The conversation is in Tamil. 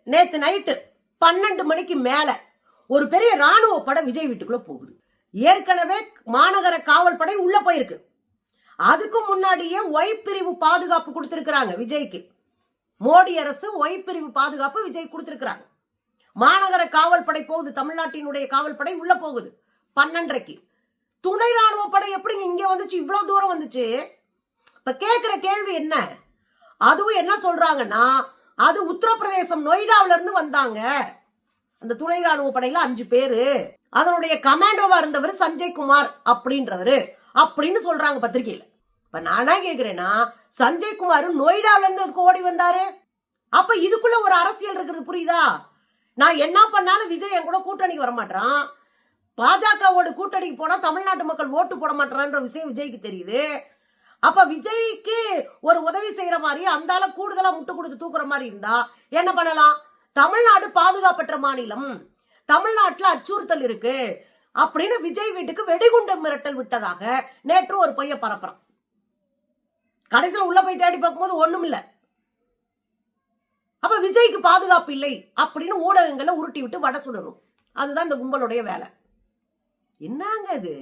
நேத்து நைட்டு 12 மணிக்கு மேல ஒரு பெரிய ராணுவ படை விஜய் வீட்டுக்குள்ள போகுது. ஏற்கனவே மாநகர காவல் படை உள்ள போயிருக்கு. அதுக்கு முன்னாடியே ஒய் பிரிவு பாதுகாப்பு கொடுத்திருக்கிறாங்க விஜய்க்கு. மோடி அரசு ஒய் பிரிவு பாதுகாப்பு விஜய் கொடுத்திருக்கிறாங்க. மாநகர காவல் படை போகுது, தமிழ்நாட்டினுடைய காவல் படை உள்ள போகுது 12:30. துணை ராணுவ படை எப்படி இங்க வந்துச்சு, இவ்வளவு தூரம் வந்துச்சு? இப்ப கேட்கிற கேள்வி என்ன? அதுவும் என்ன சொல்றாங்கன்னா, அது உத்தரப்பிரதேசம் நொய்டாவில இருந்து வந்தாங்க. அந்த துணை ராணுவ படையில 5 பேரு, அதனுடைய கமாண்டோவா இருந்தவர் சஞ்சய் குமார் அப்படின்றவரு அப்படின்னு சொல்றாங்க பத்திரிகையில. இப்ப நானா கேக்குறேன்னா, சஞ்சய் குமார் நொய்டாவில இருந்து ஓடி வந்தாரு. அப்ப இதுக்குள்ள ஒரு அரசியல் இருக்கிறது புரியுதா? நான் என்ன பண்ணாலும் விஜய் என் கூட கூட்டணிக்கு வரமாட்டான், பாஜகவோட கூட்டணிக்கு போனா தமிழ்நாட்டு மக்கள் ஓட்டு போட மாட்டான்ற விஷயம் விஜய்க்கு தெரியுது. அப்ப விஜய்க்கு ஒரு உதவி செய்யற மாதிரி அந்த ஆள கூடுதலா முட்டு கொடுத்து தூக்குற மாதிரி இருந்தா என்ன பண்ணலாம்? தமிழ்நாடு பாதுகாப்பற்ற மாநிலம், தமிழ்நாட்டுல அச்சுறுத்தல் இருக்கு அப்படின்னு விஜய் வீட்டுக்கு வெடிகுண்டு மிரட்டல் விட்டதாக நேற்று ஒரு பைய பரப்புறான். கடைசியில் உள்ள போய் தேடி பார்க்கும்போது ஒண்ணும் இல்ல. அப்ப விஜய்க்கு பாதுகாப்பு இல்லை அப்படின்னு ஊடகங்களை உருட்டி விட்டு வட சுடணும். அதுதான் இந்த கும்பலுடைய வேலை. என்னங்க இது?